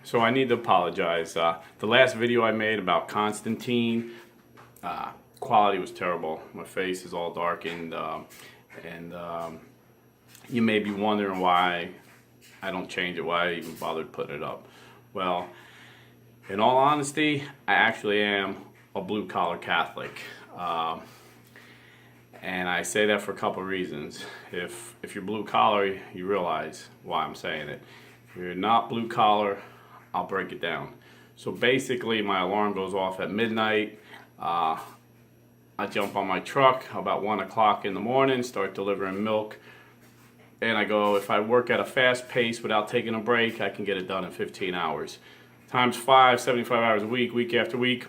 So I need to apologize. The last video I made about Constantine, quality was terrible. My face is all darkened, and you may be wondering why I don't change it, why I even bothered putting it up. Well, in all honesty, I actually am a blue-collar Catholic. And I say that for a couple of reasons. If you're blue-collar, you realize why I'm saying it. If you're not blue-collar, I'll break it down. So basically, my alarm goes off at midnight. I jump on my truck about 1 o'clock in the morning, start delivering milk. And I go, if I work at a fast pace without taking a break, I can get it done in 15 hours. Times 5, 75 hours a week, week after week.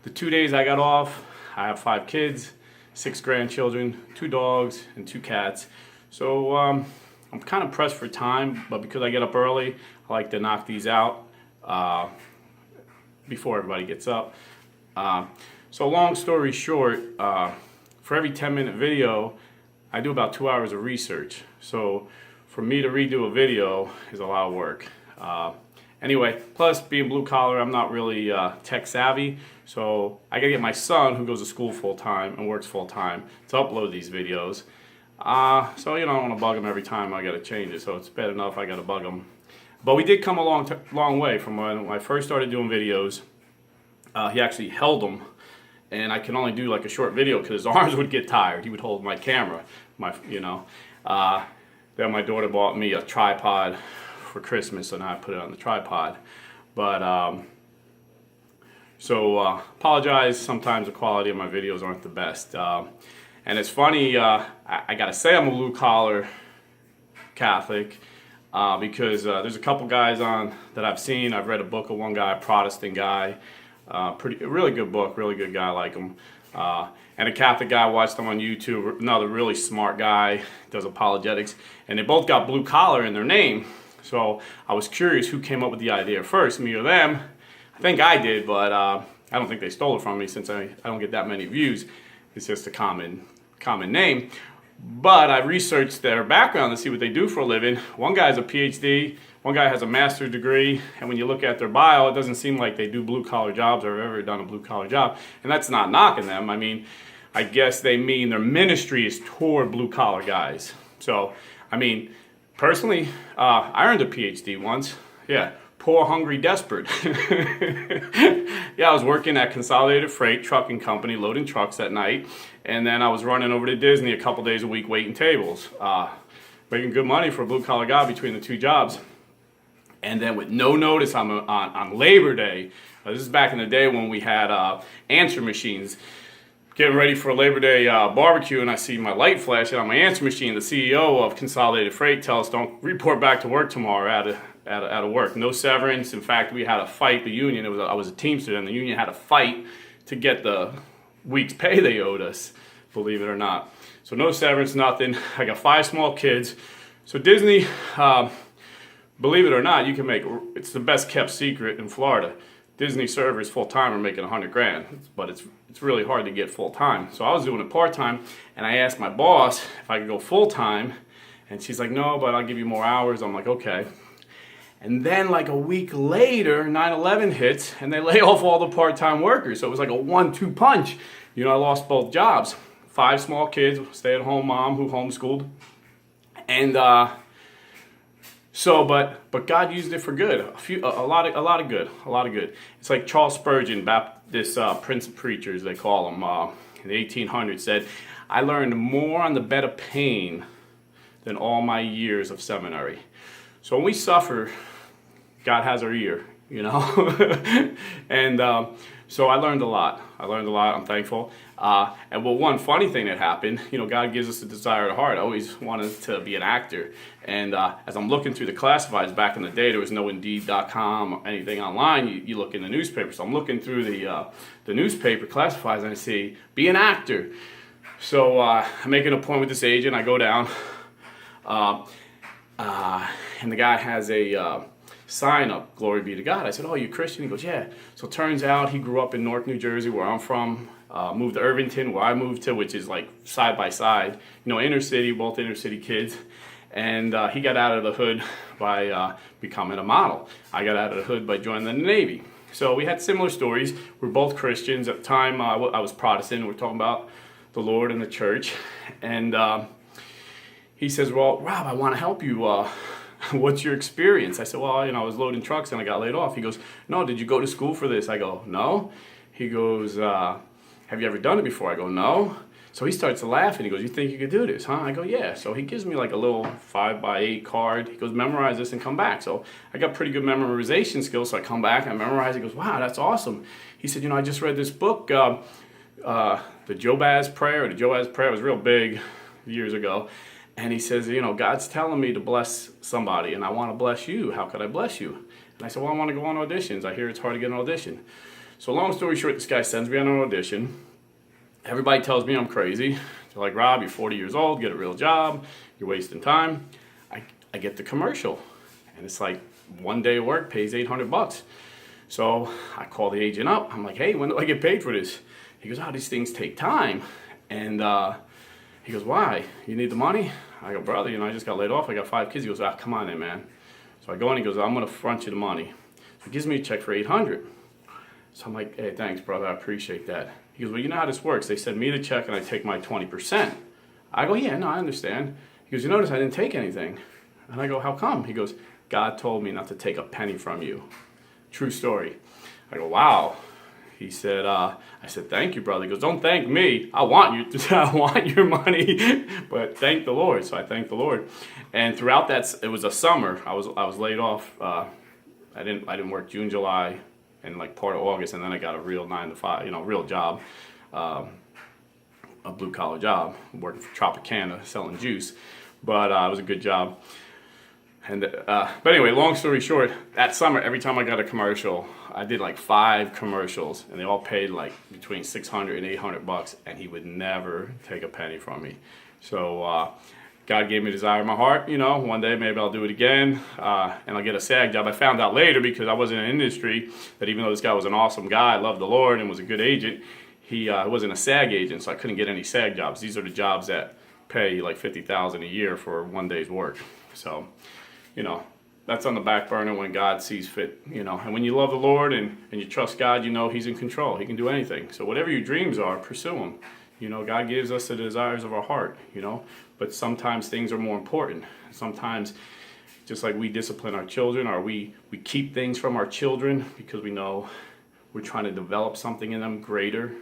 The 2 days I got off, I have 5 kids, 6 grandchildren, 2 dogs, and 2 cats. So I'm kind of pressed for time, but because I get up early, I like to knock these out before everybody gets up. So long story short, for every 10-minute video, I do about 2 hours of research. So for me to redo a video is a lot of work. Anyway, plus being blue collar, I'm not really tech savvy. So I gotta get my son, who goes to school full time and works full time, to upload these videos. So I don't want to bug him every time I gotta change it. So it's bad enough I gotta bug him. But we did come a long way from when I first started doing videos. He actually held them. And I can only do like a short video because his arms would get tired. He would hold my camera, Then my daughter bought me a tripod for Christmas, and I put it on the tripod. But apologize. Sometimes the quality of my videos aren't the best. And it's funny. I gotta say I'm a blue collar Catholic because there's a couple guys on that I've seen. I've read a book of one guy, a Protestant guy. Really good book, really good guy, I like him. And a Catholic guy, watched him on YouTube, another really smart guy, does apologetics, and they both got blue collar in their name. So I was curious who came up with the idea first, me or them. I think I did, but I don't think they stole it from me since I don't get that many views. It's just a common name. But I researched their background to see what they do for a living. One guy's a PhD, one guy has a master's degree, and when you look at their bio, it doesn't seem like they do blue-collar jobs or have ever done a blue-collar job. And that's not knocking them. I mean, I guess they mean their ministry is toward blue-collar guys. So, I mean, personally, I earned a PhD once. Yeah, poor, hungry, desperate. Yeah, I was working at Consolidated Freight Trucking Company, loading trucks at night, and then I was running over to Disney a couple days a week waiting tables. Making good money for a blue-collar guy between the 2 jobs. And then with no notice on Labor Day, this is back in the day when we had answer machines, getting ready for a Labor Day barbecue, and I see my light flashing on my answer machine. The CEO of Consolidated Freight tells us, don't report back to work tomorrow out of work. No severance. In fact, we had a fight, the union, I was a Teamster, and the union had a fight to get the week's pay they owed us, believe it or not. So no severance, nothing. I got 5 small kids. So Disney, believe it or not, you can make, it's the best kept secret in Florida. Disney servers full-time are making $100 grand, but it's really hard to get full-time. So I was doing it part-time, and I asked my boss if I could go full-time, and she's like, no, but I'll give you more hours. I'm like, okay. And then like a week later, 9/11 hits, and they lay off all the part-time workers. So it was like a 1-2 punch. I lost both jobs. 5 small kids, stay-at-home mom who homeschooled, and but God used it for good. A lot of good. It's like Charles Spurgeon, Baptist Prince of Preachers, they call him, in the 1800s, said, I learned more on the bed of pain than all my years of seminary. So when we suffer, God has our ear, and so I learned a lot. I'm thankful. And one funny thing that happened, God gives us a desire of the heart. I always wanted to be an actor. And as I'm looking through the classifieds, back in the day, there was no Indeed.com or anything online. You look in the newspaper. So I'm looking through the newspaper classifieds, and I see, be an actor. So I'm making a point with this agent. I go down, and the guy has a sign up, glory be to God. I said, oh, you Christian? He goes, yeah. So it turns out he grew up in Newark, New Jersey, where I'm from, moved to Irvington, where I moved to, which is like side by side, inner city, both inner city kids. And he got out of the hood by becoming a model. I got out of the hood by joining the Navy. So we had similar stories. We're both Christians. At the time, I was Protestant. We're talking about the Lord and the church. And he says, well, Rob, I want to help you. What's your experience? I said, well, I was loading trucks and I got laid off. He goes, no, did you go to school for this? I go, no. He goes, have you ever done it before? I go, no. So he starts to laugh and he goes, you think you could do this, huh? I go, yeah. So he gives me like a little 5x8 card. He goes, memorize this and come back. So I got pretty good memorization skills. So I come back, I memorize. He goes, wow, that's awesome. He said, I just read this book, the Jobaz Prayer. The Jobaz Prayer was real big years ago. And he says, God's telling me to bless somebody and I want to bless you. How could I bless you? And I said, well, I want to go on auditions. I hear it's hard to get an audition. So long story short, this guy sends me on an audition. Everybody tells me I'm crazy. They're like, Rob, you're 40 years old, get a real job, you're wasting time. I get the commercial, and it's like 1 day of work pays $800. So I call the agent up. I'm like, hey, when do I get paid for this? He goes, these things take time. And he goes, why? You need the money? I go, brother, I just got laid off. I got 5 kids. He goes, come on in, man. So I go in, he goes, I'm going to front you the money. So he gives me a check for $800. So I'm like, hey, thanks, brother. I appreciate that. He goes, well, you know how this works. They send me the check and I take my 20%. I go, yeah, no, I understand. He goes, you notice I didn't take anything. And I go, how come? He goes, God told me not to take a penny from you. True story. I go, wow. He said, I said, thank you, brother. He goes, don't thank me. I want your money, but thank the Lord. So I thanked the Lord. And throughout that, it was a summer. I was laid off. I didn't work June, July, and like part of August, and then I got a real 9-to-5, real job, a blue collar job, working for Tropicana selling juice, but it was a good job. And but anyway, long story short, that summer, every time I got a commercial, I did like 5 commercials, and they all paid like between $600 and $800, and he would never take a penny from me. So God gave me the desire in my heart, one day maybe I'll do it again, and I'll get a SAG job. I found out later, because I was in an industry, that even though this guy was an awesome guy, loved the Lord, and was a good agent, he wasn't a SAG agent, so I couldn't get any SAG jobs. These are the jobs that pay like $50,000 a year for 1 day's work. So, that's on the back burner when God sees fit, And when you love the Lord and you trust God, He's in control. He can do anything. So whatever your dreams are, pursue them. God gives us the desires of our heart, But sometimes things are more important. Sometimes, just like we discipline our children, or we keep things from our children because we know we're trying to develop something in them greater.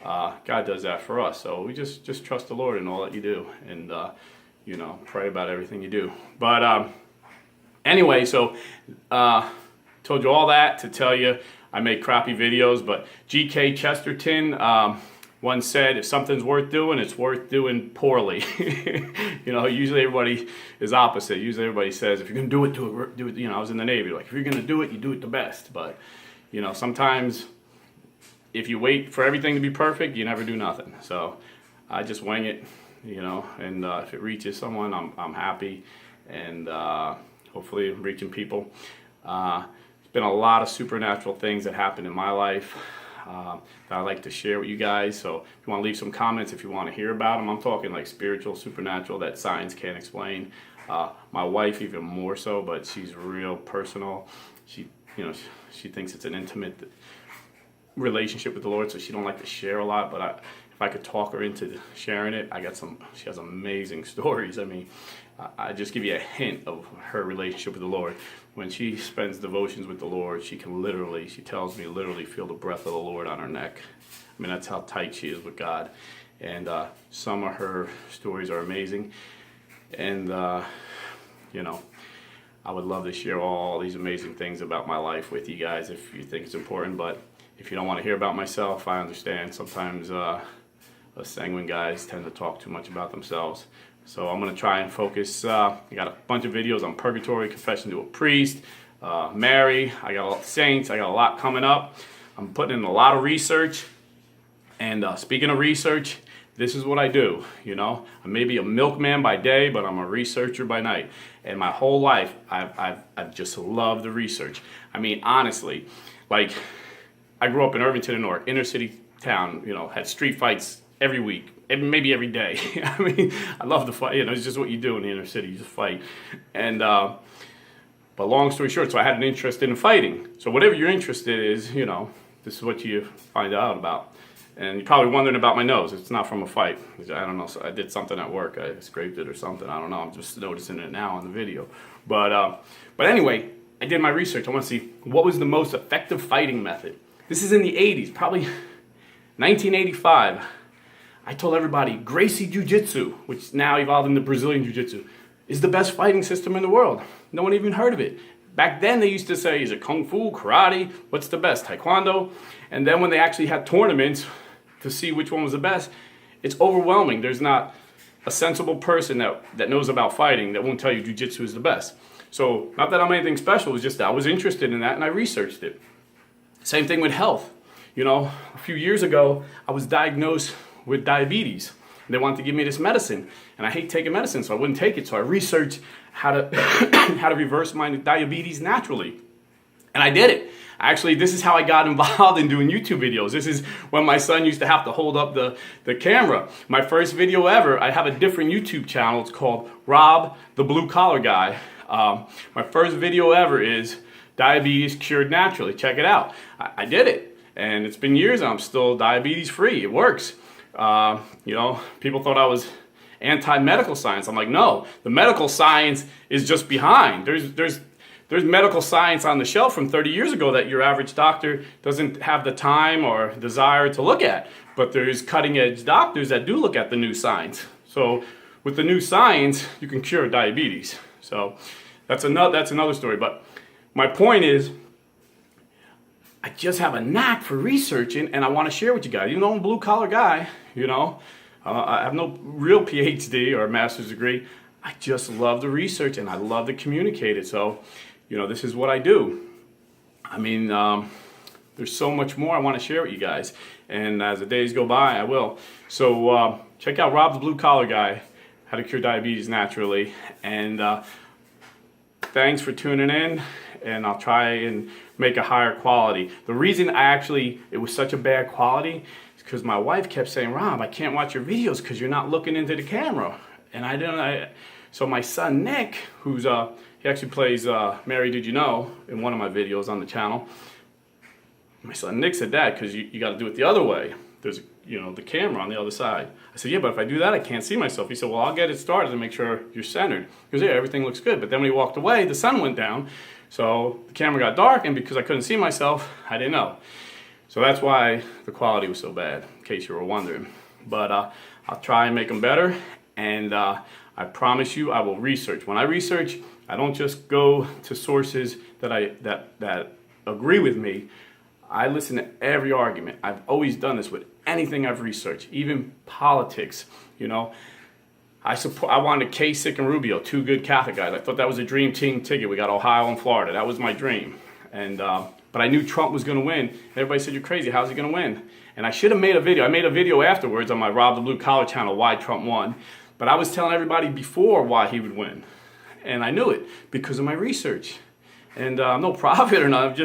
God does that for us. So we just trust the Lord in all that you do, and pray about everything you do. But anyway, so told you all that to tell you I make crappy videos, but G.K. Chesterton once said, if something's worth doing, it's worth doing poorly. Usually everybody is opposite. Usually everybody says, if you're going to do it, I was in the Navy, like, if you're going to do it, you do it the best. But, sometimes if you wait for everything to be perfect, you never do nothing. So I just wing it, and if it reaches someone, I'm happy, and hopefully I'm reaching people. There's been a lot of supernatural things that happened in my life that I like to share with you guys. So if you want to leave some comments, if you want to hear about them, I'm talking like spiritual, supernatural that science can't explain. My wife even more so, but she's real personal. She thinks it's an intimate relationship with the Lord, so she don't like to share a lot. But if I could talk her into sharing it, she has amazing stories. I mean, I just give you a hint of her relationship with the Lord. When she spends devotions with the Lord, she tells me, literally feel the breath of the Lord on her neck. I mean, that's how tight she is with God. And some of her stories are amazing. And, I would love to share all these amazing things about my life with you guys if you think it's important. But if you don't want to hear about myself, I understand. Sometimes us sanguine guys tend to talk too much about themselves. So I'm going to try and focus. I got a bunch of videos on purgatory, confession to a priest, Mary. I got a lot of saints. I got a lot coming up. I'm putting in a lot of research. And speaking of research, this is what I do. I may be a milkman by day, but I'm a researcher by night. And my whole life, I've just loved the research. I mean, honestly, like, I grew up in Irvington, New York, inner city town. Had street fights every week, maybe every day. I mean, I love to fight. You know, it's just what you do in the inner city. You just fight. And but long story short, so I had an interest in fighting. So whatever you're interested in is, you know, this is what you find out about. And you're probably wondering about my nose. It's not from a fight. I don't know. So I did something at work. I scraped it or something. I don't know. I'm just noticing it now on the video. But anyway, I did my research. I want to see what was the most effective fighting method. This is in the 80s, probably 1985. I told everybody Gracie Jiu-Jitsu, which now evolved into Brazilian Jiu-Jitsu, is the best fighting system in the world. No one even heard of it. Back then they used to say, is it Kung Fu, Karate? What's the best? Taekwondo? And then when they actually had tournaments to see which one was the best, it's overwhelming. There's not a sensible person that knows about fighting that won't tell you Jiu-Jitsu is the best. So not that I'm anything special, it's just that I was interested in that and I researched it. Same thing with health. You know, a few years ago, I was diagnosed with diabetes. They wanted to give me this medicine, and I hate taking medicine, so I wouldn't take it. So I researched how to how to reverse my diabetes naturally, and I did it. Actually, this is how I got involved in doing YouTube videos. This is when my son used to have to hold up the camera. My first video ever, I have a different YouTube channel. It's called Rob the Blue Collar Guy. My first video ever is diabetes cured naturally. Check it out. I did it, and it's been years, and I'm still diabetes free. It works. You know, people thought I was anti-medical science. I'm like, no, the medical science is just behind. There's medical science on the shelf from 30 years ago that your average doctor doesn't have the time or desire to look at. But there's cutting edge doctors that do look at the new science. So with the new science, you can cure diabetes. So that's another story. But my point is, I just have a knack for researching, and I want to share with you guys. Even though I'm a blue-collar guy, you know, I have no real PhD or a master's degree. I just love to research, and I love to communicate it. So, you know, this is what I do. I mean, there's so much more I want to share with you guys. And as the days go by, I will. So check out Rob the Blue Collar Guy, How to Cure Diabetes Naturally. And thanks for tuning in. And I'll try and make a higher quality. The reason it was such a bad quality is because my wife kept saying, Rob, I can't watch your videos because you're not looking into the camera. And so my son Nick, he actually plays Mary Did You Know in one of my videos on the channel. My son Nick said, Dad, because you got to do it the other way. There's, you know, the camera on the other side. I said, yeah, but if I do that, I can't see myself. He said, well, I'll get it started and make sure you're centered. He goes, yeah, everything looks good. But then when he walked away, the sun went down. So the camera got dark, and because I couldn't see myself, I didn't know. So that's why the quality was so bad, in case you were wondering. But I'll try and make them better, and I promise you I will research. When I research, I don't just go to sources that agree with me. I listen to every argument. I've always done this with anything I've researched, even politics, you know. I wanted Kasich and Rubio, two good Catholic guys. I thought that was a dream team ticket. We got Ohio and Florida. That was my dream. And but I knew Trump was going to win. Everybody said, you're crazy. How's he going to win? And I should have made a video. I made a video afterwards on my Rob the Blue Collar channel, why Trump won. But I was telling everybody before why he would win. And I knew it because of my research. And no profit or not.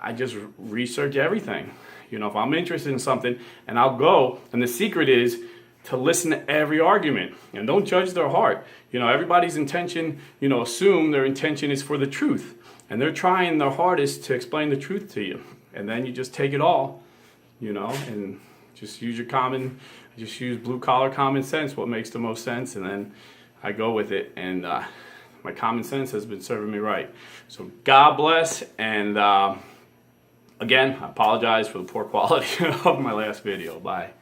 I just research everything. You know, if I'm interested in something, and I'll go. And the secret is to listen to every argument and don't judge their heart. You know, everybody's intention, you know, assume their intention is for the truth. And they're trying their hardest to explain the truth to you. And then you just take it all, you know, and just use use blue collar common sense, what makes the most sense. And then I go with it. And my common sense has been serving me right. So God bless. And again, I apologize for the poor quality of my last video. Bye.